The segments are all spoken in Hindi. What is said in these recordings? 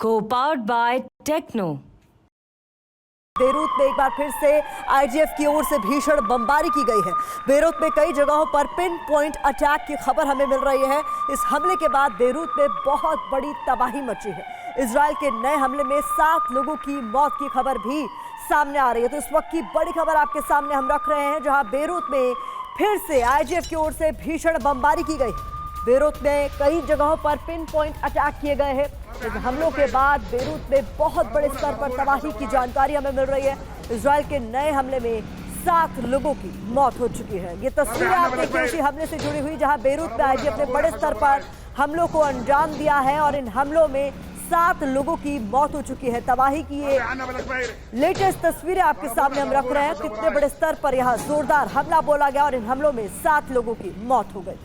Co-powered by Techno। बेरूत में एक बार फिर से आईडीएफ की ओर से भीषण बमबारी की गई है। बेरूत में कई जगहों पर पिन पॉइंट अटैक की खबर हमें मिल रही है। इस हमले के बाद बेरूत में बहुत बड़ी तबाही मची है। इजराइल के नए हमले में 7 लोगों की मौत की खबर भी सामने आ रही है। तो इस वक्त की बड़ी खबर आपके सामने हम रख रहे हैं, जहां बेरूत में फिर से आईडीएफ की ओर से भीषण बमबारी की गई है। बेरूत में कई जगहों पर पिन पॉइंट अटैक किए गए हैं। इस हमलों के बाद बेरूत में बहुत बड़े स्तर पर तबाही की जानकारी हमें मिल रही है। इजराइल के नए हमले में 7 लोगों की मौत हो चुकी है। ये तस्वीरें आप देखिए उसी हमले से जुड़ी हुई, जहां बेरूत में आईडीएफ ने बड़े स्तर पर हमलों को अंजाम दिया है और इन हमलों में 7 लोगों की मौत हो चुकी है। तबाही की ये लेटेस्ट तस्वीरें आपके सामने हम रख रहे हैं। कितने बड़े स्तर पर यहाँ जोरदार हमला बोला गया और इन हमलों में 7 लोगों की मौत हो गई।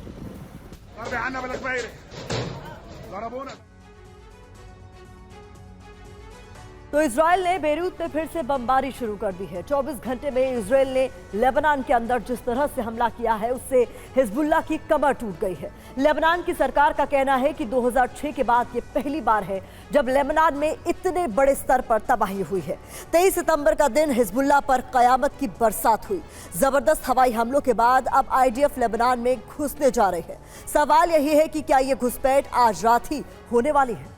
तो इजराइल ने बेरूत में फिर से बमबारी शुरू कर दी है। 24 घंटे में इजराइल ने लेबनान के अंदर जिस तरह से हमला किया है, उससे हिजबुल्लाह की कमर टूट गई है। लेबनान की सरकार का कहना है कि 2006 के बाद ये पहली बार है जब लेबनान में इतने बड़े स्तर पर तबाही हुई है। 23 सितंबर का दिन हिजबुल्लाह पर कयामत की बरसात हुई। जबरदस्त हवाई हमलों के बाद अब आईडीएफ लेबनान में घुसने जा रही है। सवाल यही है कि क्या ये घुसपैठ आज रात ही होने वाली है।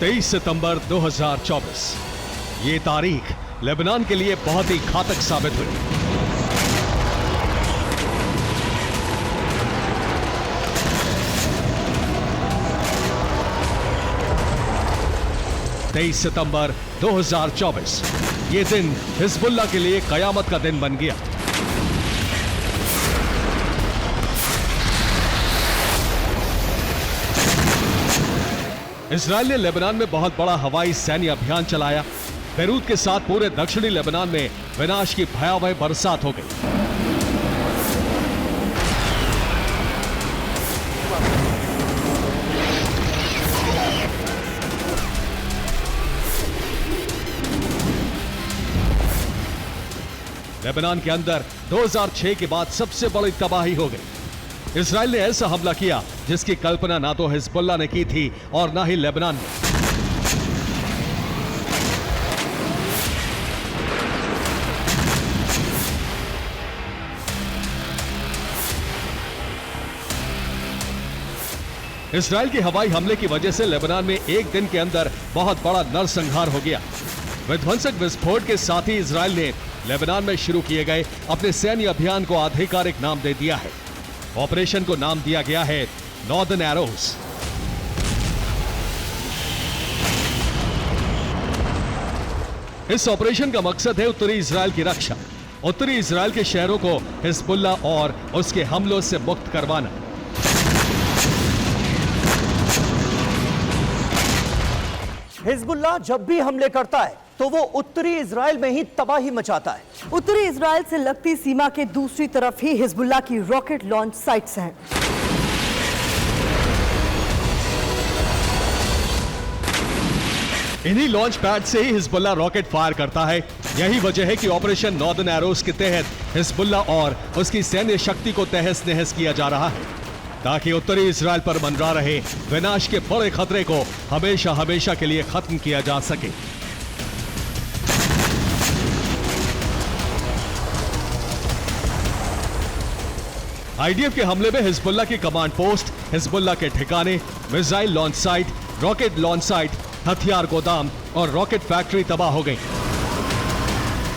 तेईस सितंबर 2024 ये तारीख लेबनान के लिए बहुत ही घातक साबित हुई। तेईस सितंबर 2024 ये दिन हिजबुल्लाह के लिए कयामत का दिन बन गया। इजराइल ने लेबनान में बहुत बड़ा हवाई सैन्य अभियान चलाया। बेरूत के साथ पूरे दक्षिणी लेबनान में विनाश की भयावह बरसात हो गई। लेबनान के अंदर 2006 के बाद सबसे बड़ी तबाही हो गई। इजराइल ने ऐसा हमला किया जिसकी कल्पना ना तो हिजबुल्लाह ने की थी और ना ही लेबनान ने। इजराइल के हवाई हमले की वजह से लेबनान में एक दिन के अंदर बहुत बड़ा नरसंहार हो गया। विध्वंसक विस्फोट के साथ ही इजराइल ने लेबनान में शुरू किए गए अपने सैन्य अभियान को आधिकारिक नाम दे दिया है। ऑपरेशन को नाम दिया गया है नॉर्दर्न एरोज। इस ऑपरेशन का मकसद है उत्तरी इजराइल की रक्षा, उत्तरी इजराइल के शहरों को हिजबुल्लाह और उसके हमलों से मुक्त करवाना। हिजबुल्लाह जब भी हमले करता है तो वो उत्तरी इजराइल में ही तबाही मचाता है। उत्तरी इजराइल से लगती सीमा के दूसरी तरफ ही हिजबुल्लाह की रॉकेट लॉन्च साइट्स हैं। इन्हीं लॉन्च पैड से ही हिजबुल्लाह रॉकेट फायर करता है। यही वजह है कि ऑपरेशन नॉर्दर्न एरोज के तहत हिजबुल्लाह और उसकी सैन्य शक्ति को तहस नहस किया जा रहा है, ताकि उत्तरी इजराइल पर मंडरा रहे विनाश के बड़े खतरे को हमेशा हमेशा के लिए खत्म किया जा सके। आईडीएफ के हमले में हिजबुल्लाह की कमांड पोस्ट, हिजबुल्लाह के ठिकाने, missile launch site, rocket launch site, हथियार गोदाम और रॉकेट फैक्ट्री तबाह हो गई।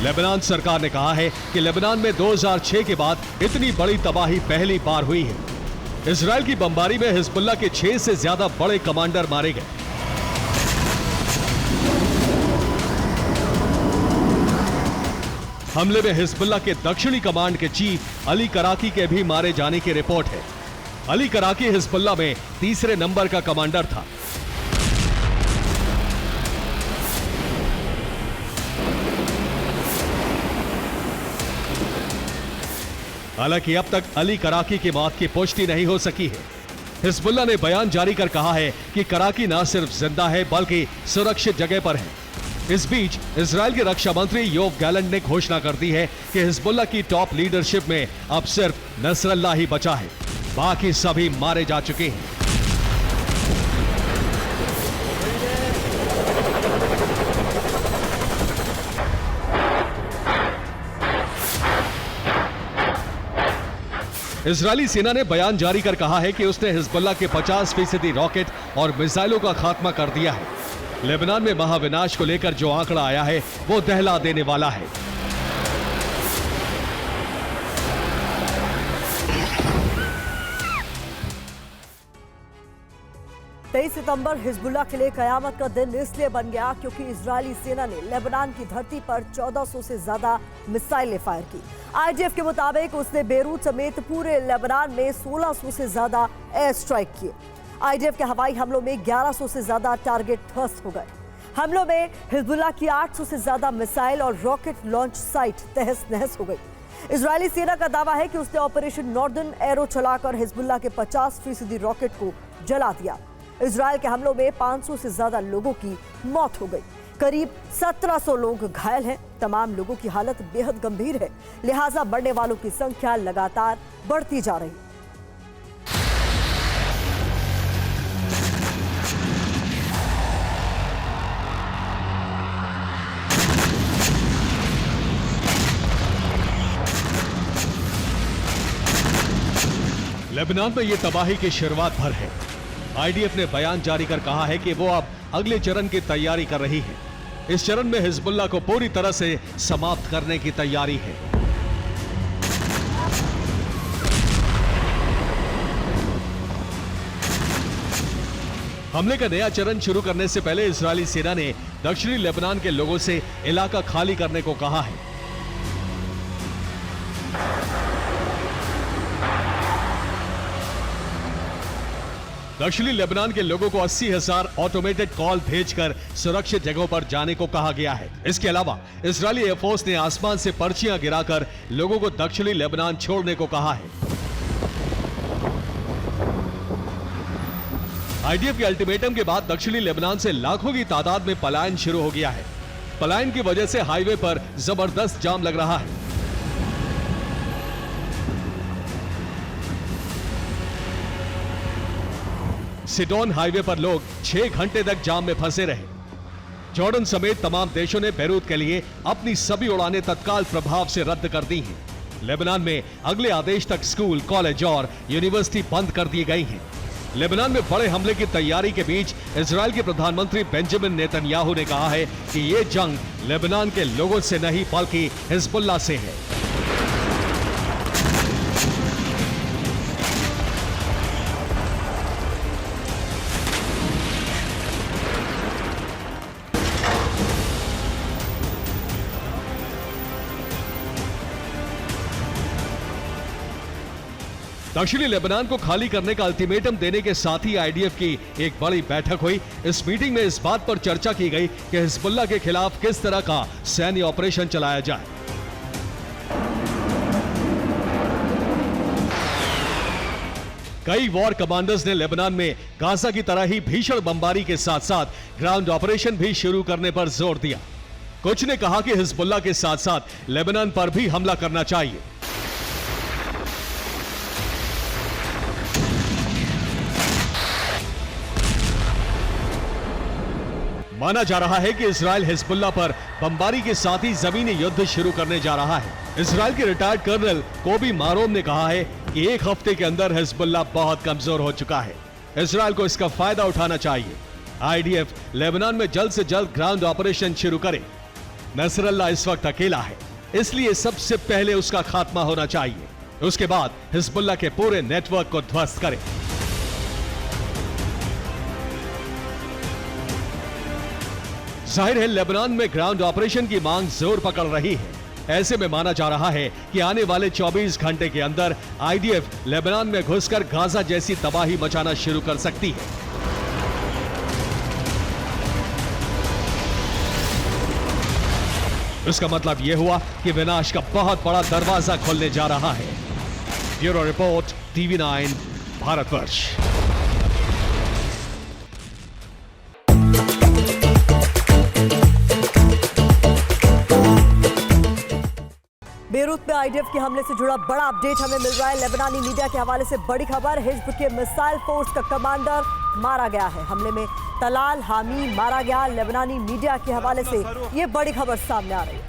लेबनान सरकार ने कहा है कि लेबनान में 2006 के बाद इतनी बड़ी तबाही पहली बार हुई है। इजराइल की बमबारी में हिजबुल्लाह के 6 से ज्यादा बड़े कमांडर मारे गए। हमले में हिजबुल्लाह के दक्षिणी कमांड के चीफ अली कराकी के भी मारे जाने की रिपोर्ट है। अली कराकी हिजबुल्लाह में 3रे नंबर का कमांडर था। हालांकि अब तक अली कराकी की मौत की पुष्टि नहीं हो सकी है। हिजबुल्लाह ने बयान जारी कर कहा है कि कराकी न सिर्फ जिंदा है बल्कि सुरक्षित जगह पर है। इस बीच इजराइल के रक्षा मंत्री योव गैलेंट ने घोषणा कर दी है कि हिजबुल्लाह की टॉप लीडरशिप में अब सिर्फ नसरल्लाह ही बचा है, बाकी सभी मारे जा चुके हैं। इजरायली सेना ने बयान जारी कर कहा है कि उसने हिजबुल्लाह के 50% रॉकेट और मिसाइलों का खात्मा कर दिया है। लेबनान में महाविनाश को लेकर जो आंकड़ा आया है वो दहला देने वाला है। तेईस सितंबर हिजबुल्लाह के लिए कयामत का दिन इसलिए बन गया क्योंकि इजरायली सेना ने लेबनान की धरती पर 1400 से ज्यादा मिसाइलें फायर की। आईडीएफ के मुताबिक उसने बेरूत समेत पूरे लेबनान में 1600 से ज्यादा एयर स्ट्राइक किए। आईडीएफ के हवाई हमलों में 1100 से ज्यादा टारगेट ध्वस्त हो गए। हमलों में हिजबुल्लाह की 800 से ज्यादा मिसाइल और रॉकेट लॉन्च साइट तहस नहस हो गई। इजरायली सेना का दावा है कि उसने ऑपरेशन नॉर्दर्न एरो चलाकर हिजबुल्लाह के 50% रॉकेट को जला दिया। इजरायल के हमलों में 500 से ज्यादा लोगों की मौत हो गई। करीब 1700 लोग घायल हैं। तमाम लोगों की हालत बेहद गंभीर है, लिहाजा मरने वालों की संख्या लगातार बढ़ती जा रही है। लेबनान में ये तबाही की शुरुआत भर है। आईडीएफ ने बयान जारी कर कहा है कि वो अब अगले चरण की तैयारी कर रही है। इस चरण में हिजबुल्लाह को पूरी तरह से समाप्त करने की तैयारी है। हमले का नया चरण शुरू करने से पहले इजरायली सेना ने दक्षिणी लेबनान के लोगों से इलाका खाली करने को कहा है। दक्षिणी लेबनान के लोगों को 80,000 ऑटोमेटेड कॉल भेजकर सुरक्षित जगहों पर जाने को कहा गया है। इसके अलावा इजरायली एयरफोर्स ने आसमान से पर्चियां गिराकर लोगों को दक्षिणी लेबनान छोड़ने को कहा है। आईडीएफ के अल्टीमेटम के बाद दक्षिणी लेबनान से लाखों की तादाद में पलायन शुरू हो गया है। पलायन की वजह से हाईवे पर जबरदस्त जाम लग रहा है। सिडोन हाईवे पर लोग 6 घंटे तक जाम में फंसे रहे। जॉर्डन समेत तमाम देशों ने बेरूत के लिए अपनी सभी उड़ानें तत्काल प्रभाव से रद्द कर दी हैं। लेबनान में अगले आदेश तक स्कूल, कॉलेज और यूनिवर्सिटी बंद कर दी गई हैं। लेबनान में बड़े हमले की तैयारी के बीच इजरायल के प्रधानमंत्री बेंजामिन नेतन्याहू ने कहा है कि ये जंग लेबनान के लोगों से नहीं बल्कि हिजबुल्लाह से है। दक्षिणी लेबनान को खाली करने का अल्टीमेटम देने के साथ ही आईडीएफ की एक बड़ी बैठक हुई। इस मीटिंग में इस बात पर चर्चा की गई कि हिजबुल्लाह के खिलाफ किस तरह का सैन्य ऑपरेशन चलाया जाए। कई वॉर कमांडर्स ने लेबनान में गाजा की तरह ही भीषण बमबारी के साथ साथ ग्राउंड ऑपरेशन भी शुरू करने पर जोर दिया। कुछ ने कहा कि हिजबुल्लाह के साथ साथ लेबनान पर भी हमला करना चाहिए। माना जा रहा है कि इजरायल हिजबुल्लाह पर बमबारी के साथ ही जमीनी युद्ध शुरू करने जा रहा है। इजरायल के रिटायर्ड कर्नल कोबी मारोम ने कहा है कि एक हफ्ते के अंदर हिजबुल्लाह बहुत कमजोर हो चुका है। इजरायल को इसका फायदा उठाना चाहिए। आईडीएफ लेबनान में जल्द से जल्द ग्राउंड ऑपरेशन शुरू करे। नसरल्लाह इस वक्त अकेला है, इसलिए सबसे पहले उसका खात्मा होना चाहिए। उसके बाद हिजबुल्लाह के पूरे नेटवर्क को ध्वस्त करे। जाहिर है लेबनान में ग्राउंड ऑपरेशन की मांग जोर पकड़ रही है। ऐसे में माना जा रहा है कि आने वाले 24 घंटे के अंदर आईडीएफ लेबनान में घुसकर गाजा जैसी तबाही मचाना शुरू कर सकती है। इसका मतलब यह हुआ कि विनाश का बहुत बड़ा दरवाजा खुलने जा रहा है। Bureau report, TV9 Bharatvarsh. Beirut में आईडीएफ के हमले से जुड़ा बड़ा अपडेट हमें मिल रहा है। लेबनानी मीडिया के हवाले से बड़ी खबर, हिज्ब के मिसाइल फोर्स का कमांडर मारा गया है। हमले में तलाल हामी मारा गया। लेबनानी मीडिया के हवाले से ये बड़ी खबर सामने आ रही है।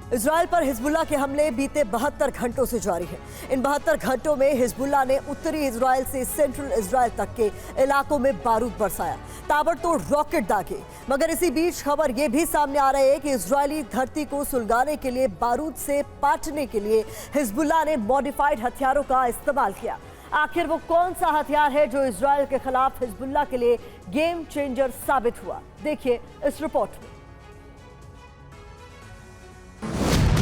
इजराइल पर हिजबुल्लाह के हमले बीते 72 घंटों से जारी हैं। इन 72 घंटों में हिजबुल्लाह ने उत्तरी इजराइल से सेंट्रल इजराइल तक के इलाकों में बारूद बरसाया, ताबड़तोड़ रॉकेट दागे। मगर इसी बीच खबर यह भी सामने आ रही है कि इजरायली धरती को सुलगाने के लिए, बारूद से पाटने के लिए हिजबुल्लाह ने मॉडिफाइड हथियारों का इस्तेमाल किया। आखिर वो कौन सा हथियार है जो इजराइल के खिलाफ हिजबुल्लाह के लिए गेम चेंजर साबित हुआ? देखिए इस रिपोर्ट में।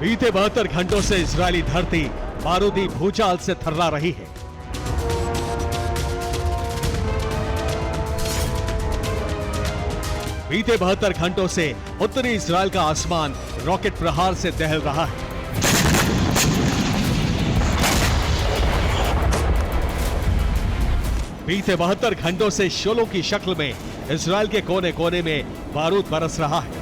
बीते 72 घंटों से इजरायली धरती बारूदी भूचाल से थर्रा रही है। बीते 72 घंटों से उत्तरी इजरायल का आसमान रॉकेट प्रहार से दहल रहा है। बीते 72 घंटों से शोलों की शक्ल में इजरायल के कोने कोने में बारूद बरस रहा है।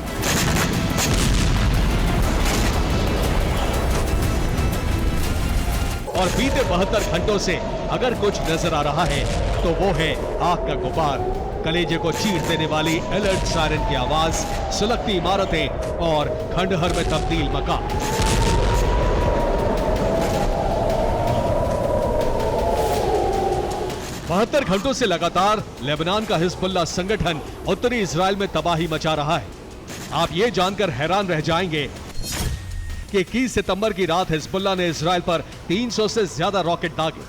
और बीते 72 घंटों से अगर कुछ नजर आ रहा है तो वो है आग का गुबार, कलेजे को चीर देने वाली अलर्ट सायरन की आवाज, सुलगती इमारतें और खंडहर में तब्दील मकान। बहत्तर घंटों से लगातार लेबनान का हिजबुल्लाह संगठन उत्तरी इजरायल में तबाही मचा रहा है। आप ये जानकर हैरान रह जाएंगे कि 21 सितंबर की रात हिजबुल्लाह ने इजरायल पर 300 से ज्यादा रॉकेट दागे,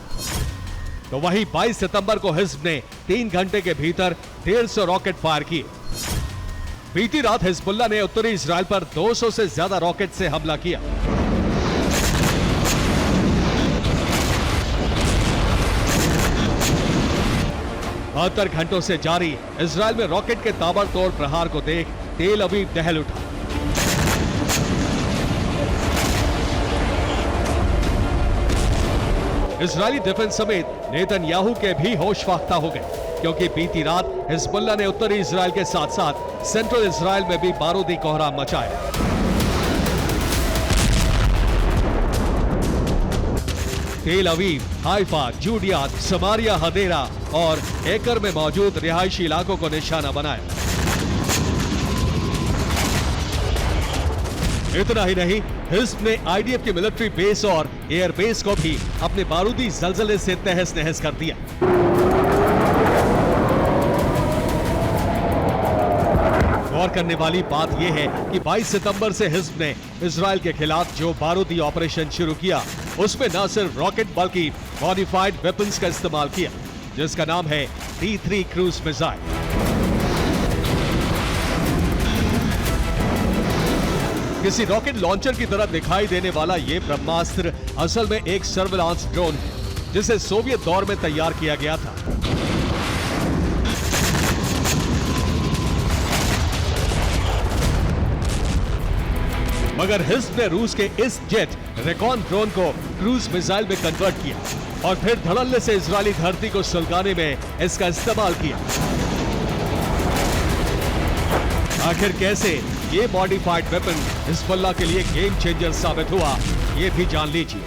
तो वहीं 22 सितंबर को हिज्ब ने 3 घंटे के भीतर 150 रॉकेट फायर किए। बीती रात हिजबुल्लाह ने उत्तरी इजरायल पर 200 से ज्यादा रॉकेट से हमला किया। बहत्तर घंटों से जारी इजरायल में रॉकेट के ताबड़तोड़ प्रहार को देख तेल अवीव दहल उठा। इजरायली डिफेंस समेत नेतन्याहू के भी होश फाख्ता हो गए, क्योंकि बीती रात हिजबुल्लाह ने उत्तरी इजरायल के साथ साथ सेंट्रल इजरायल में भी बारूदी कोहराम मचाया। तेल अवीव, हाइफा, जूडियात, समारिया, हदेरा और एकर में मौजूद रिहायशी इलाकों को निशाना बनाया। इतना ही नहीं, हिज्ब ने आईडीएफ के मिलिट्री बेस और एयर बेस को भी अपने बारूदी जलजले से तहस नहस कर दिया। गौर करने वाली बात यह है कि 22 सितंबर से हिज्ब ने इजरायल के खिलाफ जो बारूदी ऑपरेशन शुरू किया, उसमें न सिर्फ रॉकेट बल्कि मॉडिफाइड वेपन्स का इस्तेमाल किया, जिसका नाम है D3 क्रूज मिसाइल। किसी रॉकेट लॉन्चर की तरह दिखाई देने वाला यह ब्रह्मास्त्र असल में एक सर्विलांस ड्रोन है, जिसे सोवियत दौर में तैयार किया गया था। मगर हिज्ब ने रूस के इस जेट रेकॉन ड्रोन को क्रूज मिसाइल में कन्वर्ट किया और फिर धड़ल्ले से इजरायली धरती को सुलगाने में इसका इस्तेमाल किया। आखिर कैसे ये मॉडिफाइड वेपन हिजबुल्लाह के लिए गेम चेंजर साबित हुआ, ये भी जान लीजिए।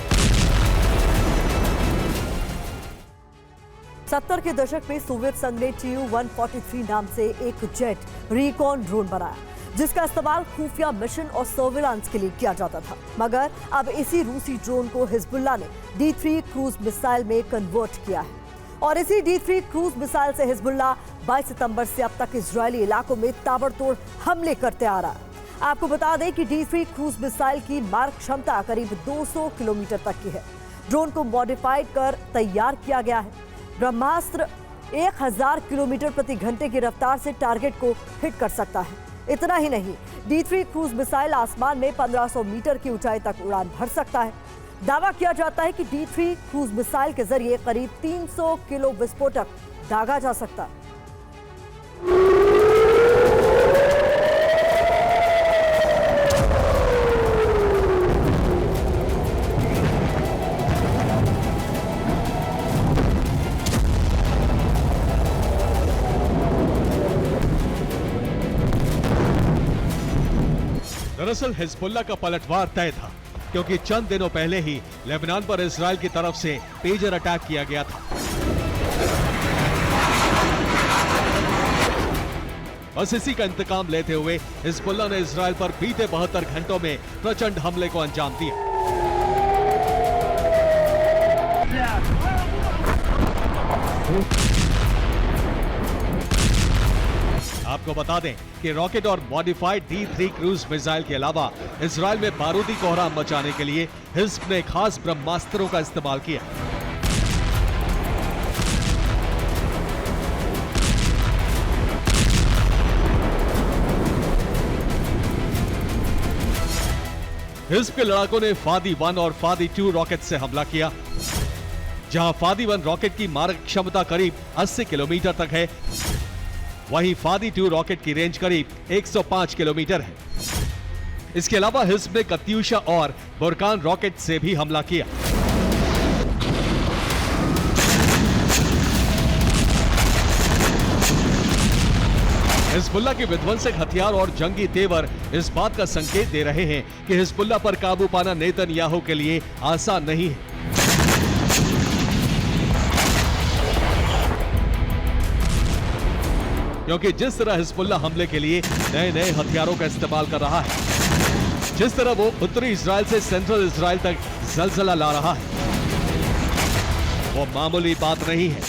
70 के दशक में सोवियत संघ ने Tu-143 नाम से एक जेट रिकॉन ड्रोन बनाया, जिसका इस्तेमाल खुफिया मिशन और सर्विलांस के लिए किया जाता था। मगर अब इसी रूसी ड्रोन को हिजबुल्लाह ने D3 क्रूज मिसाइल में कन्वर्ट किया है और इसी D3 क्रूज मिसाइल से हिजबुल्लाह 22 सितंबर से अब तक इजरायली इलाकों में ताबड़तोड़ हमले करते आ रहा है। आपको बता दें कि D3 क्रूज मिसाइल की मारक क्षमता करीब 200 किलोमीटर तक की है। ड्रोन को मॉडिफाइड कर तैयार किया गया है। ब्रह्मास्त्र 1000 किलोमीटर प्रति घंटे की रफ्तार से टारगेट को हिट कर सकता है। इतना ही नहीं, D3 क्रूज मिसाइल आसमान में 1500 मीटर की ऊंचाई तक उड़ान भर सकता है। दावा किया जाता है कि D3 क्रूज मिसाइल के जरिए करीब 300 किलो विस्फोटक दागा जा सकता है। दरअसल हिजबुल्लाह का पलटवार तय था, क्योंकि चंद दिनों पहले ही लेबनान पर इजराइल की तरफ से पेजर अटैक किया गया था। बस इसी का इंतकाम लेते हुए हिजबुल्लाह ने इजराइल पर बीते 72 घंटों में प्रचंड हमले को अंजाम दिया। आपको बता दें कि रॉकेट और मॉडिफाइड D3 क्रूज मिसाइल के अलावा इजराइल में बारूदी कोहराम मचाने के लिए हिज़्ब ने खास ब्रह्मास्त्रों का इस्तेमाल किया। हिज़्ब के लड़ाकों ने फादी 1 और फादी 2 रॉकेट से हमला किया। जहां फादी 1 रॉकेट की मारक क्षमता करीब 80 किलोमीटर तक है, वहीं फादी 2 रॉकेट की रेंज करीब 105 किलोमीटर है। इसके अलावा हिज़्ब ने कत्यूशा और बुरकान रॉकेट से भी हमला किया। हिजबुल्लाह के विध्वंसक हथियार और जंगी तेवर इस बात का संकेत दे रहे हैं कि हिजबुल्लाह पर काबू पाना नेतन्याहू के लिए आसान नहीं है। क्योंकि जिस तरह हिजबुल्लाह हमले के लिए नए नए हथियारों का इस्तेमाल कर रहा है, जिस तरह वो उत्तरी इजराइल से सेंट्रल इजराइल तक जलजला ला रहा है, वो मामूली बात नहीं है।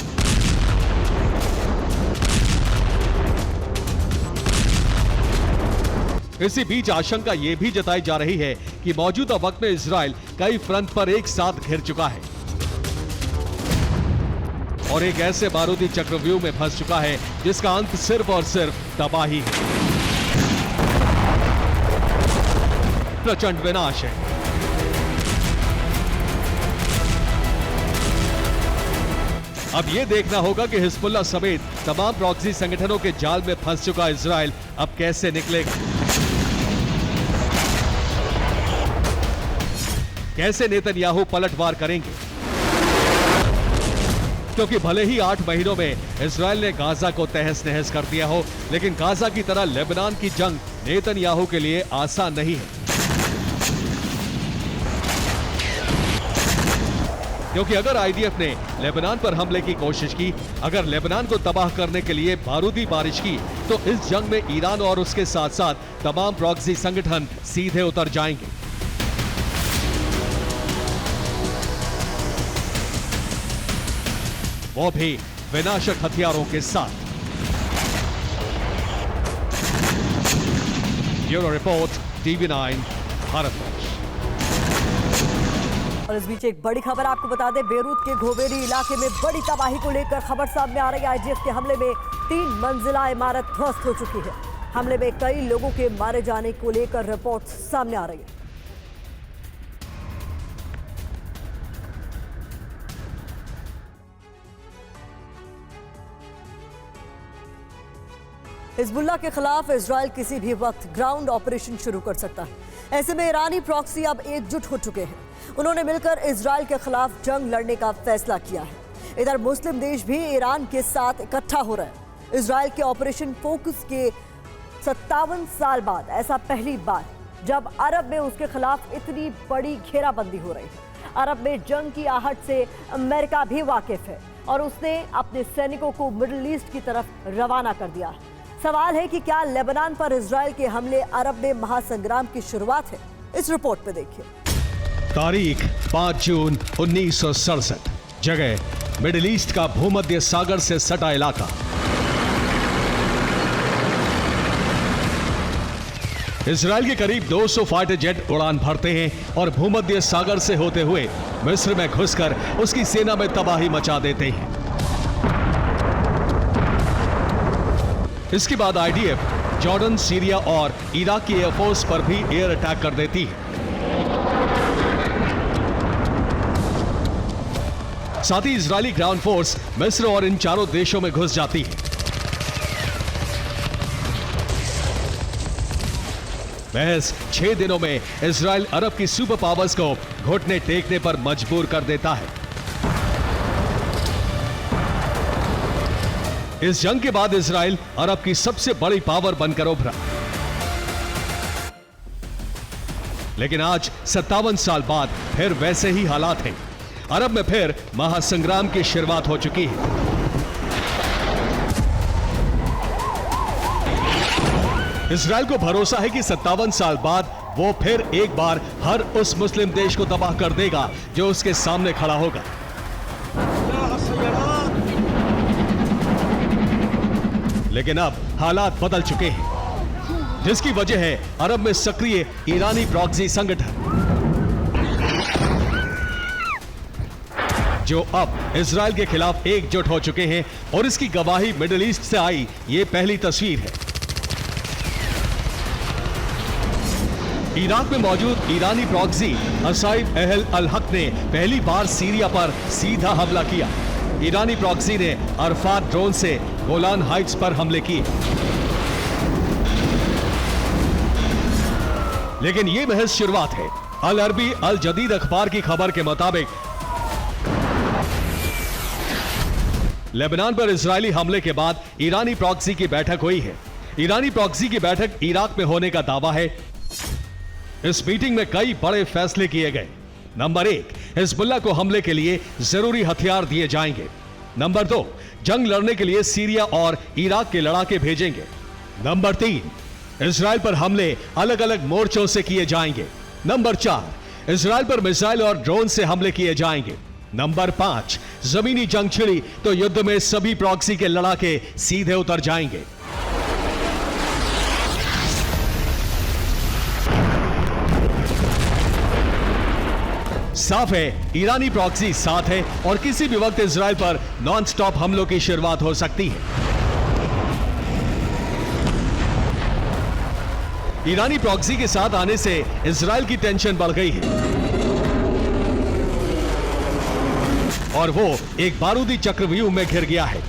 इसी बीच आशंका ये भी जताई जा रही है कि मौजूदा वक्त में इजराइल कई फ्रंट पर एक साथ घिर चुका है और एक ऐसे बारूदी चक्रव्यूह में फंस चुका है जिसका अंत सिर्फ और सिर्फ तबाही है, प्रचंड विनाश है। अब यह देखना होगा कि हिजबुल्लाह समेत तमाम प्रॉक्सी संगठनों के जाल में फंस चुका इजराइल अब कैसे निकलेगा, कैसे नेतन्याहू पलटवार करेंगे। क्योंकि भले ही 8 महीनों में इजराइल ने गाजा को तहस नहस कर दिया हो, लेकिन गाजा की तरह लेबनान की जंग नेतन्याहू के लिए आसान नहीं है। क्योंकि अगर आईडीएफ ने लेबनान पर हमले की कोशिश की, अगर लेबनान को तबाह करने के लिए बारूदी बारिश की, तो इस जंग में ईरान और उसके साथ साथ तमाम प्रॉक्सी संगठन सीधे उतर जाएंगे। वो भी विनाशक हथियारों के साथ। Bureau report, TV9 Bharatvarsh. और इस बीच एक बड़ी खबर आपको बता दें, बेरूत के घोवेरी इलाके में बड़ी तबाही को लेकर खबर सामने आ रही है। आईडीएफ के हमले में 3 मंजिला इमारत ध्वस्त हो चुकी है। हमले में कई लोगों के मारे जाने को लेकर रिपोर्ट सामने आ रही है। हिजबुल्लाह के खिलाफ इजराइल किसी भी वक्त ग्राउंड ऑपरेशन शुरू कर सकता है। ऐसे में ईरानी प्रॉक्सी अब एकजुट हो चुके हैं। उन्होंने मिलकर इजराइल के खिलाफ जंग लड़ने का फैसला किया है। इधर मुस्लिम देश भी ईरान के साथ इकट्ठा हो रहे हैं। इजराइल के ऑपरेशन फोकस के 57 साल बाद ऐसा पहली बार जब अरब में उसके खिलाफ इतनी बड़ी घेराबंदी हो रही है। अरब में जंग की आहट से अमेरिका भी वाकिफ है और उसने अपने सैनिकों को मिडिल ईस्ट की तरफ रवाना कर दिया है। सवाल है कि क्या लेबनान पर इजराइल के हमले अरब में महासंग्राम की शुरुआत है? इस रिपोर्ट पे देखिए। तारीख 5 जून 1967, जगह मिडिल ईस्ट का भूमध्य सागर से सटा इलाका। इजराइल के करीब 200 फाइटर जेट उड़ान भरते हैं और भूमध्य सागर से होते हुए मिस्र में घुसकर उसकी सेना में तबाही मचा देते हैं। इसके बाद आईडीएफ जॉर्डन, सीरिया और इराक की एयरफोर्स पर भी एयर अटैक कर देती है। साथ ही इजरायली ग्राउंड फोर्स मिस्र और इन चारों देशों में घुस जाती है। महज 6 दिनों में इजराइल अरब की सुपर पावर्स को घुटने टेकने पर मजबूर कर देता है। इस जंग के बाद इजराइल अरब की सबसे बड़ी पावर बनकर उभरा। लेकिन आज 57 साल बाद फिर वैसे ही हालात हैं। अरब में फिर महासंग्राम की शुरुआत हो चुकी है। इजराइल को भरोसा है कि 57 साल बाद वो फिर एक बार हर उस मुस्लिम देश को तबाह कर देगा जो उसके सामने खड़ा होगा। लेकिन अब हालात बदल चुके हैं, जिसकी वजह है अरब में सक्रिय ईरानी प्रॉक्सी संगठन, जो अब इजराइल के खिलाफ एकजुट हो चुके हैं। और इसकी गवाही मिडिल ईस्ट से आई ये पहली तस्वीर है। इराक में मौजूद ईरानी प्रॉक्सी असाइब अहल अल हक ने पहली बार सीरिया पर सीधा हमला किया। ईरानी प्रॉक्सी ने अरफात ड्रोन से गोलान हाइट्स पर हमले किए। लेकिन यह महज शुरुआत है। अल अरबी अल जदीद अखबार की खबर के मुताबिक लेबनान पर इजरायली हमले के बाद ईरानी प्रॉक्सी की बैठक हुई है। ईरानी प्रॉक्सी की बैठक इराक में होने का दावा है। इस मीटिंग में कई बड़े फैसले किए गए। नंबर 1, हिजबुल्लाह को हमले के लिए जरूरी हथियार दिए जाएंगे। नंबर 2, जंग लड़ने के लिए सीरिया और इराक के लड़ाके भेजेंगे। नंबर 3, इजराइल पर हमले अलग अलग मोर्चों से किए जाएंगे। नंबर 4, इजराइल पर मिसाइल और ड्रोन से हमले किए जाएंगे। नंबर 5, जमीनी जंग छिड़ी तो युद्ध में सभी प्रॉक्सी के लड़ाके सीधे उतर जाएंगे। साफ है, ईरानी प्रॉक्सी साथ है और किसी भी वक्त इजराइल पर नॉन स्टॉप हमलों की शुरुआत हो सकती है। ईरानी प्रॉक्सी के साथ आने से इजराइल की टेंशन बढ़ गई है और वो एक बारूदी चक्रव्यूह में घिर गया है।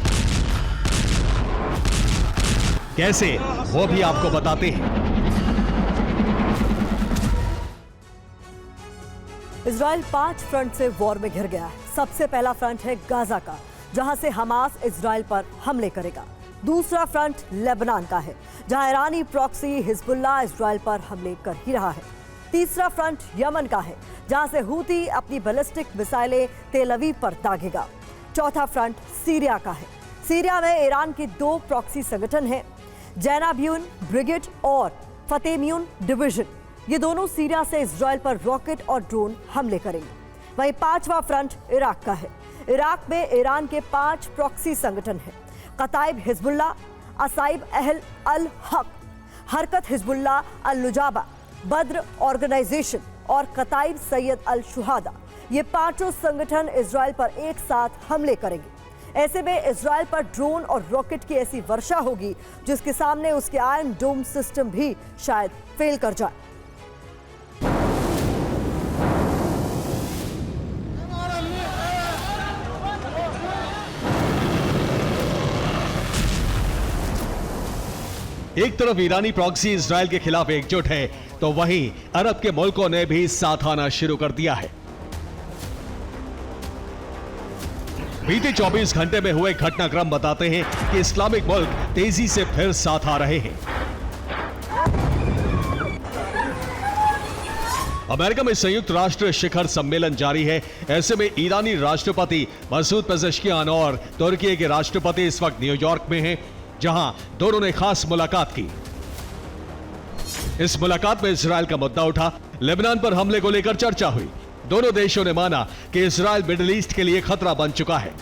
कैसे, वो भी आपको बताते हैं। इजराइल 5 फ्रंट से वॉर में घिर गया है। सबसे पहला फ्रंट है गाजा का, जहां से हमास इजराइल पर हमले करेगा। दूसरा फ्रंट लेबनान का है, जहां ईरानी प्रॉक्सी हिजबुल्लाह इजराइल पर हमले कर ही रहा है। तीसरा फ्रंट यमन का है, जहां से हूती अपनी बैलिस्टिक मिसाइलें तेल अवीव पर दागेगा। चौथा फ्रंट सीरिया का है। सीरिया में ईरान के 2 प्रॉक्सी संगठन हैं, जैनाब्यून ब्रिगेड और फतेम्यून डिवीजन। ये दोनों सीरिया से इजराइल पर रॉकेट और ड्रोन हमले करेंगे। वहीं 5वां फ्रंट इराक का है। इराक में ईरान के 5 प्रॉक्सी संगठन हैं, कताइब हिजबुल्लाह, असाइब अहल अल हक, हरकत हिजबुल्लाह अल नुजाबा, बद्र ऑर्गेनाइजेशन और कताइब सैयद अल शुहादा। ये 5 संगठन इजराइल पर एक साथ हमले करेंगे। ऐसे में इजराइल पर ड्रोन और रॉकेट की ऐसी वर्षा होगी जिसके सामने उसके आयरन डोम सिस्टम भी शायद फेल कर जाए। एक तरफ ईरानी प्रॉक्सी इजराइल के खिलाफ एकजुट है, तो वहीं अरब के मुल्कों ने भी साथ आना शुरू कर दिया है। बीते 24 घंटे में हुए घटनाक्रम बताते हैं कि इस्लामिक मुल्क तेजी से फिर साथ आ रहे हैं। अमेरिका में संयुक्त राष्ट्र शिखर सम्मेलन जारी है। ऐसे में ईरानी राष्ट्रपति मसूद पेजेश्कियान और तुर्की के राष्ट्रपति इस वक्त न्यूयॉर्क में हैं, जहां दोनों ने खास मुलाकात की। इस मुलाकात में इजराइल का मुद्दा उठा। लेबनान पर हमले को लेकर चर्चा हुई। दोनों देशों ने माना कि इजराइल मिडिल ईस्ट के लिए खतरा बन चुका है।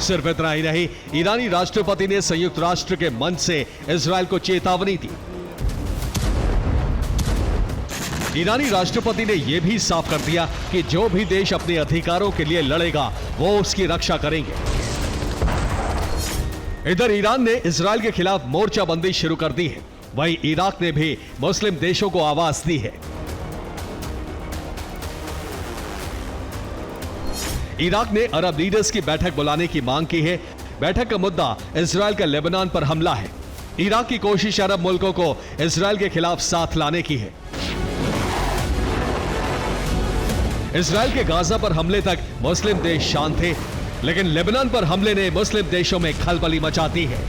सिर्फ इतना ही नहीं, ईरानी राष्ट्रपति ने संयुक्त राष्ट्र के मंच से इजराइल को चेतावनी दी। ईरानी राष्ट्रपति ने यह भी साफ कर दिया कि जो भी देश अपने अधिकारों के लिए लड़ेगा वो उसकी रक्षा करेंगे। इधर ईरान ने इजराइल के खिलाफ मोर्चाबंदी शुरू कर दी है, वहीं इराक ने भी मुस्लिम देशों को आवाज दी है। इराक ने अरब लीडर्स की बैठक बुलाने की मांग की है। बैठक का मुद्दा इजराइल का लेबनान पर हमला है। इराक की कोशिश अरब मुल्कों को इजराइल के खिलाफ साथ लाने की है। इजराइल के गाजा पर हमले तक मुस्लिम देश शांत थे, लेकिन लेबनान पर हमले ने मुस्लिम देशों में खलबली मचा दी है।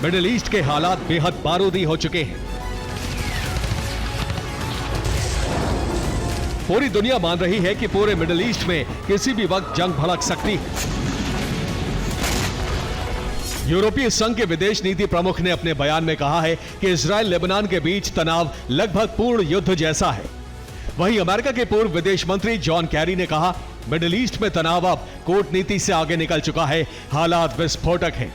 मिडिल ईस्ट के हालात बेहद बारूदी हो चुके हैं। पूरी दुनिया मान रही है कि पूरे मिडिल ईस्ट में किसी भी वक्त जंग भड़क सकती है। यूरोपीय संघ के विदेश नीति प्रमुख ने अपने बयान में कहा है कि इजराइल लेबनान के बीच तनाव लगभग पूर्ण युद्ध जैसा है। वहीं अमेरिका के पूर्व विदेश मंत्री जॉन कैरी ने कहा, मिडिल ईस्ट में तनाव अब कूटनीति से आगे निकल चुका है, हालात विस्फोटक हैं।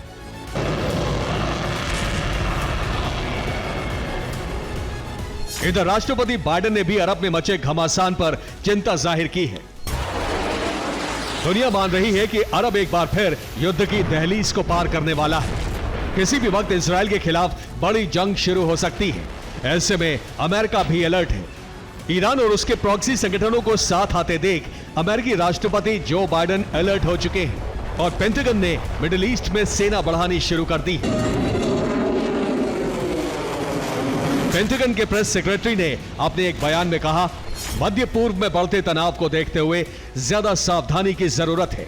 इधर राष्ट्रपति बाइडेन ने भी अरब में मचे घमासान पर चिंता जाहिर की है। दुनिया मान रही है कि अरब एक बार फिर युद्ध की दहलीज को पार करने वाला है। किसी भी वक्त इजराइल के खिलाफ बड़ी जंग शुरू हो सकती है। ऐसे में अमेरिका भी अलर्ट है। ईरान और उसके प्रॉक्सी संगठनों को साथ आते देख अमेरिकी राष्ट्रपति जो बाइडेन अलर्ट हो चुके हैं और पेंटागन ने मिडिल ईस्ट में सेना बढ़ानी शुरू कर दी है। पेंटागन के प्रेस सेक्रेटरी ने अपने एक बयान में कहा, मध्य पूर्व में बढ़ते तनाव को देखते हुए ज्यादा सावधानी की जरूरत है।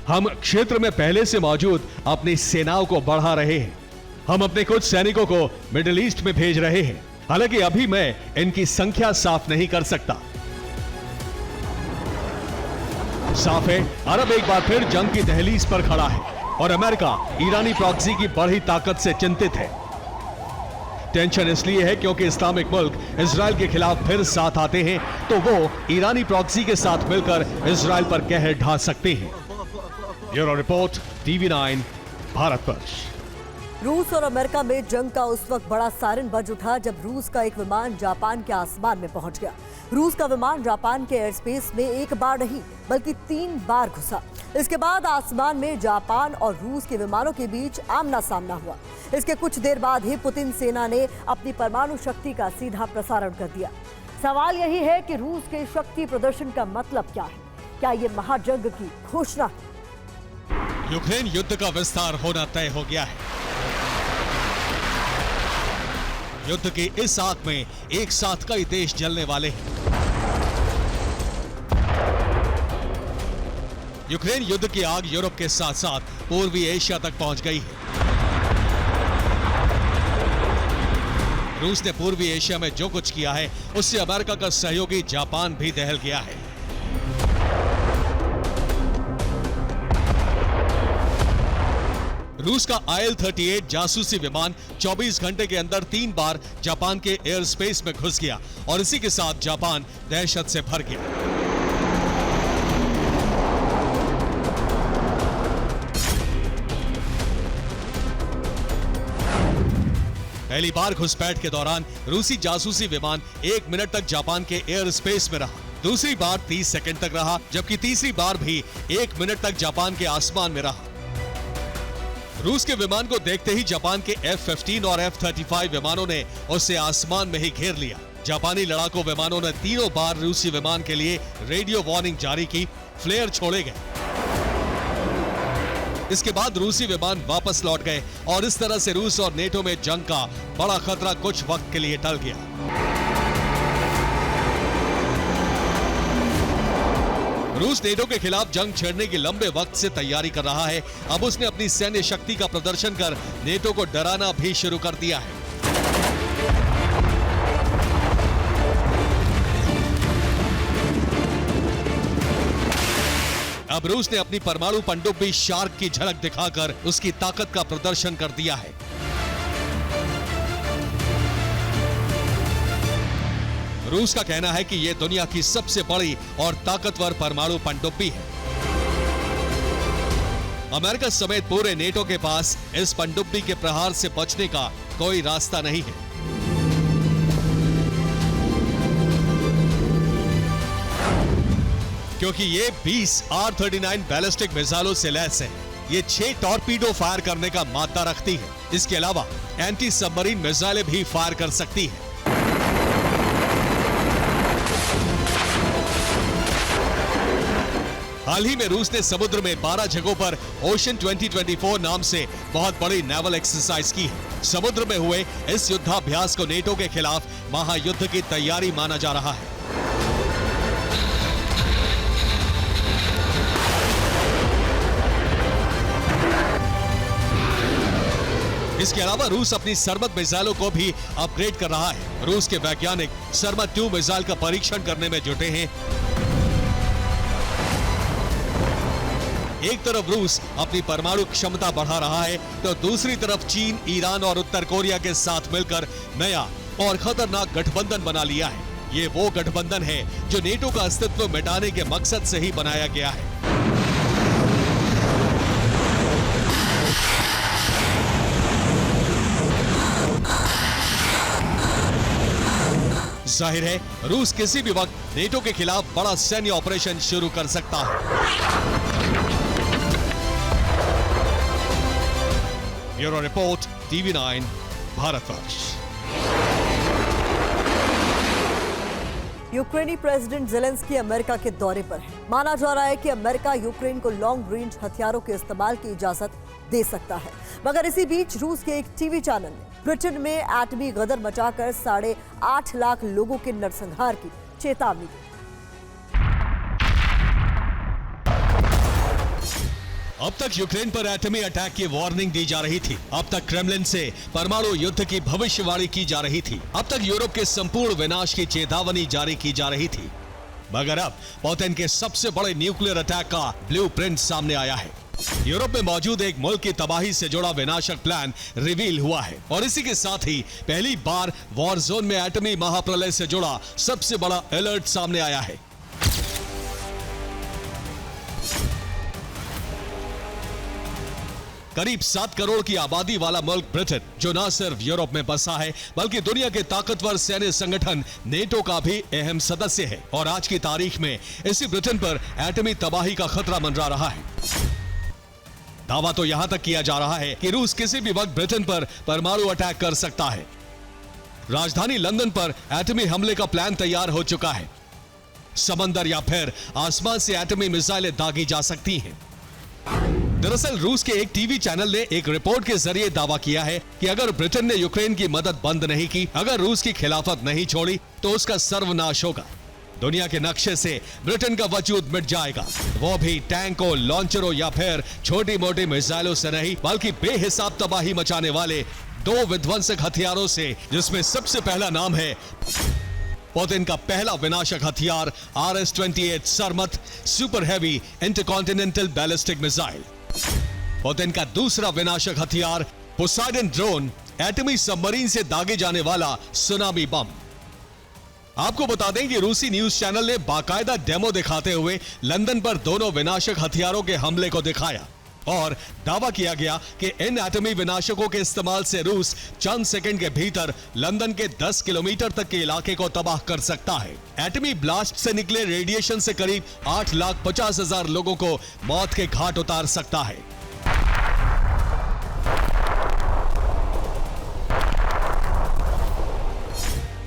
हम क्षेत्र में पहले से मौजूद अपनी सेनाओं को बढ़ा रहे हैं। हम अपने कुछ सैनिकों को मिडिल ईस्ट में भेज रहे हैं। हालांकि अभी मैं इनकी संख्या साफ नहीं कर सकता। साफ है, अरब एक बार फिर जंग की दहलीज पर खड़ा है और अमेरिका ईरानी प्रॉक्सी की बढ़ी ताकत से चिंतित है। टेंशन इसलिए है क्योंकि इस्लामिक मुल्क इजराइल के खिलाफ फिर साथ आते हैं तो वो ईरानी प्रॉक्सी के साथ मिलकर इजराइल पर कहर ढा सकते हैं। Bureau report, TV9 Bharatvarsh. रूस और अमेरिका में जंग का उस वक्त बड़ा सायरन बज उठा जब रूस का एक विमान जापान के आसमान में पहुंच गया। रूस का विमान जापान के एयर स्पेस में एक बार नहीं बल्कि 3 बार घुसा। इसके बाद आसमान में जापान और रूस के विमानों के बीच आमना सामना हुआ। इसके कुछ देर बाद ही पुतिन सेना ने अपनी परमाणु शक्ति का सीधा प्रसारण कर दिया। सवाल यही है कि रूस के शक्ति प्रदर्शन का मतलब क्या है? क्या ये महाजंग की घोषणा है? यूक्रेन युद्ध का विस्तार होना तय हो गया है। युद्ध की इस आग में एक साथ कई देश जलने वाले हैं। यूक्रेन युद्ध की आग यूरोप के साथ साथ पूर्वी एशिया तक पहुंच गई है। रूस ने पूर्वी एशिया में जो कुछ किया है उससे अमेरिका का सहयोगी जापान भी दहल गया है। रूस का IL-38 जासूसी विमान 24 घंटे के अंदर 3 बार जापान के एयर स्पेस में घुस गया और इसी के साथ जापान दहशत से भर गया। पहली बार घुसपैठ के दौरान रूसी जासूसी विमान 1 मिनट तक जापान के एयर स्पेस में रहा। दूसरी बार 30 सेकंड तक रहा, जबकि तीसरी बार भी 1 मिनट तक जापान के आसमान में रहा। रूस के विमान को देखते ही जापान के F-15 और F-35 विमानों ने उसे आसमान में ही घेर लिया। जापानी लड़ाकू विमानों ने 3 बार रूसी विमान के लिए रेडियो वार्निंग जारी की, फ्लेयर छोड़े गए। इसके बाद रूसी विमान वापस लौट गए और इस तरह से रूस और नेटो में जंग का बड़ा खतरा कुछ वक्त के लिए टल गया। रूस नेटो के खिलाफ जंग छेड़ने की लंबे वक्त से तैयारी कर रहा है। अब उसने अपनी सैन्य शक्ति का प्रदर्शन कर नेटो को डराना भी शुरू कर दिया है। अब रूस ने अपनी परमाणु पनडुब्बी शार्क की झलक दिखाकर उसकी ताकत का प्रदर्शन कर दिया है। रूस का कहना है कि यह दुनिया की सबसे बड़ी और ताकतवर परमाणु पनडुब्बी है। अमेरिका समेत पूरे नेटो के पास इस पनडुब्बी के प्रहार से बचने का कोई रास्ता नहीं है। क्योंकि ये 20 R-39 बैलिस्टिक मिसाइलों से लैस है। ये 6 टॉर्पीडो फायर करने का मादा रखती है। इसके अलावा एंटी सबमरीन मिसाइलें भी फायर कर सकती है। हाल ही में रूस ने समुद्र में 12 जगहों पर ओशन 2024 नाम से बहुत बड़ी नेवल एक्सरसाइज की है। समुद्र में हुए इस युद्धाभ्यास को नेटो के खिलाफ महायुद्ध की तैयारी माना जा रहा है। इसके अलावा रूस अपनी सरमत मिसाइलों को भी अपग्रेड कर रहा है। रूस के वैज्ञानिक सरमत 2 मिसाइल का परीक्षण करने में जुटे हैं। एक तरफ रूस अपनी परमाणु क्षमता बढ़ा रहा है, तो दूसरी तरफ चीन, ईरान और उत्तर कोरिया के साथ मिलकर नया और खतरनाक गठबंधन बना लिया है। ये वो गठबंधन है जो नेटो का अस्तित्व मिटाने के मकसद से ही बनाया गया है। जाहिर है रूस किसी भी वक्त नेटो के खिलाफ बड़ा सैन्य ऑपरेशन शुरू कर सकता है। Bureau report, TV9, Bharatvarsh. यूक्रेनी प्रेसिडेंट जेलेंस्की अमेरिका के दौरे पर है। माना जा रहा है कि अमेरिका यूक्रेन को लॉन्ग रेंज हथियारों के इस्तेमाल की इजाजत दे सकता है। मगर इसी बीच रूस के एक टीवी चैनल ने ब्रिटेन में एटमी गदर मचाकर 8.5 लाख लोगों के नरसंहार की चेतावनी दी। अब तक यूक्रेन पर एटमी अटैक की वार्निंग दी जा रही थी। अब तक क्रेमलिन से परमाणु युद्ध की भविष्यवाणी की जा रही थी। अब तक यूरोप के संपूर्ण विनाश की चेतावनी जारी की जा रही थी। मगर अब पुतिन के सबसे बड़े न्यूक्लियर अटैक का ब्लूप्रिंट सामने आया है। यूरोप में मौजूद एक मुल्क की तबाही से जुड़ा विनाशक प्लान रिवील हुआ है और इसी के साथ ही पहली बार वॉर जोन में एटमी महाप्रलय से जुड़ा सबसे बड़ा अलर्ट सामने आया है। करीब 7 करोड़ की आबादी वाला मुल्क ब्रिटेन, जो न सिर्फ यूरोप में बसा है बल्कि दुनिया के ताकतवर सैन्य संगठन नेटो का भी अहम सदस्य है, और आज की तारीख में इसी ब्रिटेन पर एटमी तबाही का खतरा मंडरा रहा है। दावा तो यहां तक किया जा रहा है कि रूस किसी भी वक्त ब्रिटेन पर परमाणु अटैक कर सकता है। राजधानी लंदन पर एटमी हमले का प्लान तैयार हो चुका है। समंदर या फिर आसमान से एटमी मिसाइलें दागी जा सकती हैं। दरअसल रूस के एक टीवी चैनल ने एक रिपोर्ट के जरिए दावा किया है कि अगर ब्रिटेन ने यूक्रेन की मदद बंद नहीं की, अगर रूस की खिलाफत नहीं छोड़ी, तो उसका सर्वनाश होगा। दुनिया के नक्शे से ब्रिटेन का वजूद मिट जाएगा, वो भी टैंकों, लॉन्चरों या फिर छोटी मोटी मिसाइलों से नहीं, बल्कि बेहिसाब तबाही मचाने वाले 2 विध्वंसक हथियारों से, जिसमें सबसे पहला नाम है पुतिन का पहला विनाशक हथियार RS-28 Sarmat super heavy intercontinental ballistic missile. Putin का दूसरा विनाशक हथियार पोसाइडन ड्रोन, एटमी सबमरीन से दागे जाने वाला सुनामी बम। आपको बता दें कि रूसी न्यूज चैनल ने बाकायदा डेमो दिखाते हुए लंदन पर दोनों विनाशक हथियारों के हमले को दिखाया और दावा किया गया कि इन एटमी विनाशकों के इस्तेमाल से रूस चंद सेकंड के भीतर लंदन के 10 किलोमीटर तक के इलाके को तबाह कर सकता है। एटमी ब्लास्ट से निकले रेडिएशन से करीब 8,50,000 लोगों को मौत के घाट उतार सकता है।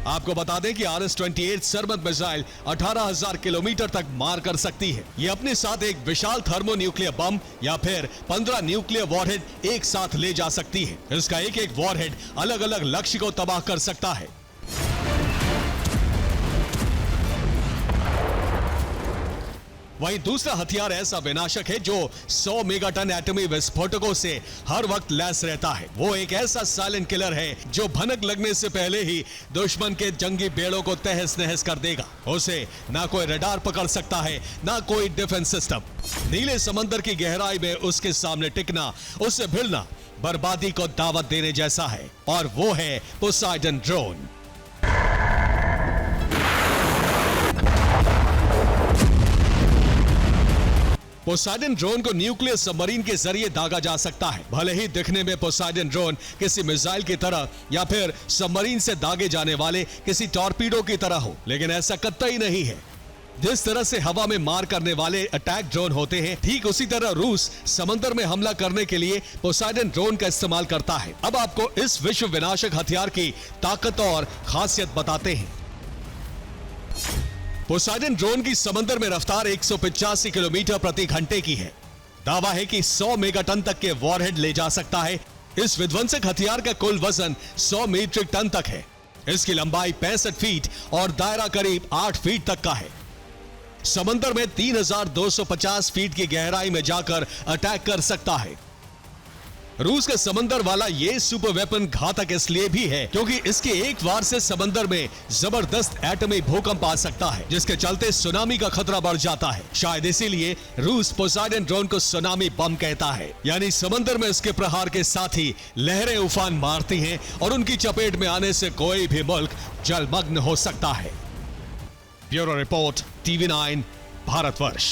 आपको बता दें कि RS-28 सरमत मिसाइल 18,000 किलोमीटर तक मार कर सकती है। ये अपने साथ एक विशाल थर्मोन्यूक्लियर बम या फिर 15 न्यूक्लियर वॉरहेड एक साथ ले जा सकती है। इसका एक एक वॉरहेड अलग अलग लक्ष्य को तबाह कर सकता है। वहीं दूसरा हथियार ऐसा विनाशक है जो 100 मेगाटन एटमी विस्फोटकों से हर वक्त लैस रहता है। वो एक ऐसा साइलेंट किलर है जो भनक लगने से पहले ही दुश्मन के जंगी बेड़ों को तहस नहस कर देगा। उसे ना कोई रडार पकड़ सकता है, ना कोई डिफेंस सिस्टम। नीले समंदर की गहराई में उसके सामने टिकना, उससे भिड़ना बर्बादी को दावत देने जैसा है, और वो है पोसाइडन ड्रोन। पोसाइडन ड्रोन को न्यूक्लियर सबमरीन के जरिए दागा जा सकता है। भले ही दिखने में पोसाइडन ड्रोन किसी मिसाइल की तरह या फिर सबमरीन से दागे जाने वाले किसी टॉर्पीडो की तरह हो, लेकिन ऐसा कतई नहीं है। जिस तरह से हवा में मार करने वाले अटैक ड्रोन होते हैं, ठीक उसी तरह रूस समंदर में हमला करने के लिए पोसाइडन ड्रोन का इस्तेमाल करता है। अब आपको इस विश्व विनाशक हथियार की ताकत और खासियत बताते हैं। पोसाइडन ड्रोन की समंदर में रफ्तार 185 किलोमीटर प्रति घंटे की है। दावा है कि 100 मेगाटन तक के वॉरहेड ले जा सकता है। इस विध्वंसक हथियार का कुल वजन 100 मीट्रिक टन तक है। इसकी लंबाई 65 फीट और दायरा करीब 8 फीट तक का है। समंदर में 3250 फीट की गहराई में जाकर अटैक कर सकता है। रूस का समंदर वाला ये सुपर वेपन घातक इसलिए भी है क्योंकि इसके एक वार से समंदर में जबरदस्त एटमी भूकंप आ सकता है, जिसके चलते सुनामी का खतरा बढ़ जाता है। शायद इसीलिए रूस पोसाइडन ड्रोन को सुनामी बम कहता है, यानी समंदर में इसके प्रहार के साथ ही लहरें उफान मारती हैं और उनकी चपेट में आने से कोई भी मुल्क जलमग्न हो सकता है। Bureau report, TV9 Bharatvarsh.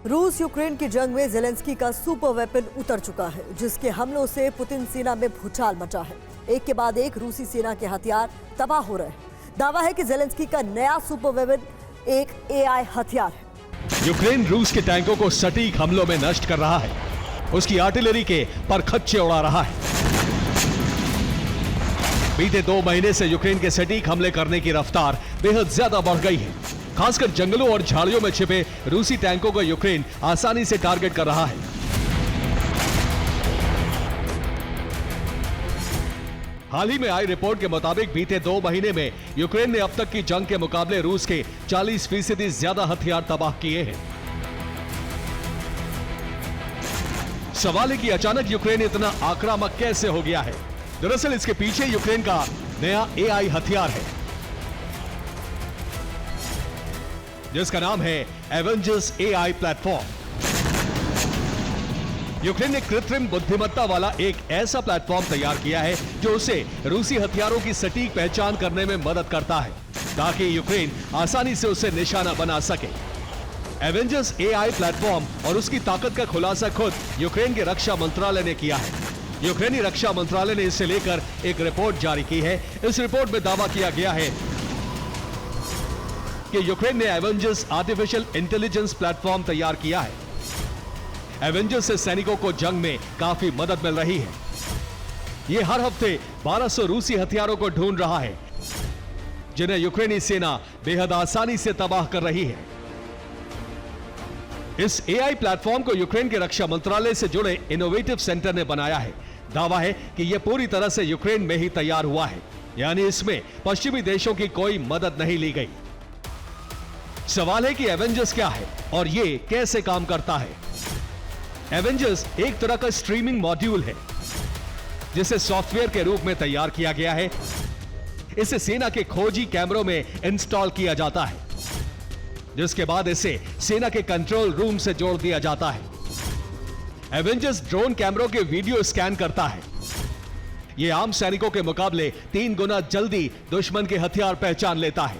रूस यूक्रेन की जंग में जेलेंस्की का सुपर वेपन उतर चुका है, जिसके हमलों से पुतिन सेना में भूचाल मचा है। एक के बाद एक रूसी सेना के हथियार तबाह हो रहे हैं। दावा है कि जेलेंस्की का नया सुपर वेपन एक AI हथियार है। यूक्रेन रूस के टैंकों को सटीक हमलों में नष्ट कर रहा है, उसकी आर्टिलरी के परखच्चे उड़ा रहा है। बीते 2 महीने से यूक्रेन के सटीक हमले करने की रफ्तार बेहद ज्यादा बढ़ गई है। खासकर जंगलों और झाड़ियों में छिपे रूसी टैंकों को यूक्रेन आसानी से टारगेट कर रहा है। हाल ही में आई रिपोर्ट के मुताबिक बीते 2 महीने में यूक्रेन ने अब तक की जंग के मुकाबले रूस के 40% ज्यादा हथियार तबाह किए हैं। सवाल है कि अचानक यूक्रेन इतना आक्रामक कैसे हो गया है। दरअसल इसके पीछे यूक्रेन का नया AI हथियार है, जिसका नाम है एवेंजर्स AI प्लेटफॉर्म। यूक्रेन ने कृत्रिम बुद्धिमत्ता वाला एक ऐसा प्लेटफॉर्म तैयार किया है जो उसे रूसी हथियारों की सटीक पहचान करने में मदद करता है, ताकि यूक्रेन आसानी से उसे निशाना बना सके। एवेंजर्स AI प्लेटफॉर्म और उसकी ताकत का खुलासा खुद यूक्रेन के रक्षा मंत्रालय ने किया है। यूक्रेनी रक्षा मंत्रालय ने इसे लेकर एक रिपोर्ट जारी की है। इस रिपोर्ट में दावा किया गया है कि यूक्रेन ने एवेंजर्स आर्टिफिशियल इंटेलिजेंस प्लेटफॉर्म तैयार किया है। एवेंजर्स से सैनिकों को जंग में काफी मदद मिल रही है। यह हर हफ्ते 1200 रूसी हथियारों को ढूंढ रहा है, जिन्हें यूक्रेनी सेना बेहद आसानी से तबाह कर रही है। इस AI प्लेटफॉर्म को यूक्रेन के रक्षा मंत्रालय से जुड़े इनोवेटिव सेंटर ने बनाया है। दावा है कि यह पूरी तरह से यूक्रेन में ही तैयार हुआ है, यानी इसमें पश्चिमी देशों की कोई मदद नहीं ली गई। सवाल है कि एवेंजर्स क्या है और ये कैसे काम करता है। एवेंजर्स एक तरह का स्ट्रीमिंग मॉड्यूल है, जिसे सॉफ्टवेयर के रूप में तैयार किया गया है। इसे सेना के खोजी कैमरों में इंस्टॉल किया जाता है, जिसके बाद इसे सेना के कंट्रोल रूम से जोड़ दिया जाता है। एवेंजर्स ड्रोन कैमरों के वीडियो स्कैन करता है। यह आम सैनिकों के मुकाबले 3 गुना जल्दी दुश्मन के हथियार पहचान लेता है,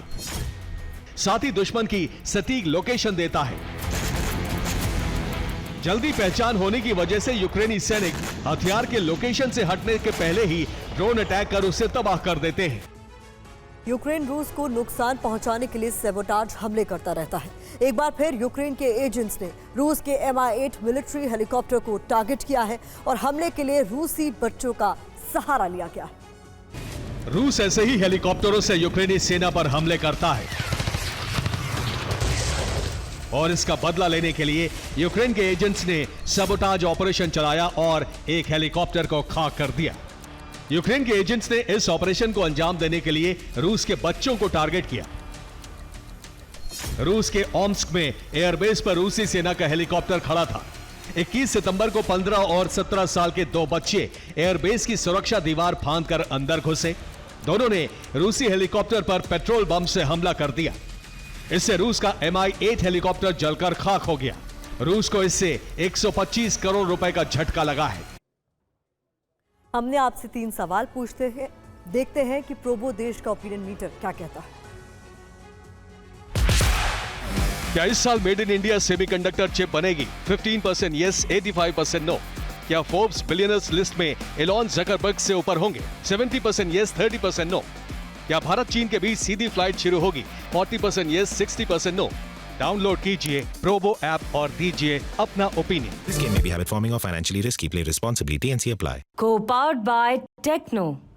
साथ ही दुश्मन की सटीक लोकेशन देता है। जल्दी पहचान होने की वजह से यूक्रेनी सैनिक हथियार के लोकेशन से हटने के पहले ही ड्रोन अटैक कर उसे तबाह कर देते हैं। यूक्रेन रूस को नुकसान पहुंचाने के लिए सैबोटाज हमले करता रहता है। एक बार फिर यूक्रेन के एजेंट्स ने रूस के Mi-8 मिलिट्री हेलीकॉप्टर को टारगेट किया है और हमले के लिए रूसी बच्चों का सहारा लिया गया है। रूस ऐसे ही हेलीकॉप्टरों से यूक्रेनी सेना पर हमले करता है और इसका बदला लेने के लिए यूक्रेन के एजेंट्स ने सैबोटाज ऑपरेशन चलाया और एक हेलीकॉप्टर को खाक कर दिया। यूक्रेन के एजेंट्स ने इस ऑपरेशन को अंजाम देने के लिए रूस के बच्चों को टारगेट किया। रूस के ओम्स्क में एयरबेस पर रूसी सेना का हेलीकॉप्टर खड़ा था। 21 सितंबर को 15 और 17 साल के 2 बच्चे एयरबेस की सुरक्षा दीवार फांदकर अंदर घुसे। दोनों ने रूसी हेलीकॉप्टर पर पेट्रोल बम से हमला कर दिया। इससे रूस का Mi-8 हेलीकॉप्टर जलकर खाक हो गया। रूस को इससे 125 करोड़ रुपए का झटका लगा है। हमने आपसे 3 सवाल पूछते हैं, देखते हैं कि प्रोबो देश का ओपिनियन मीटर क्या कहता है। क्या इस साल made in India semiconductor chip बनेगी? 15% यस, 85% नो। क्या फोर्ब्स बिलियनर्स लिस्ट में एलॉन ज़करबर्ग से ऊपर होंगे? 70% यस, 30% नो। क्या भारत चीन के बीच सीधी फ्लाइट शुरू होगी? 40% यस, 60% नो। डाउनलोड कीजिए प्रोबो ऐप और दीजिए अपना opinion. This game may be habit forming or financially risky. Play responsibly. TNC apply. Co-powered by Techno.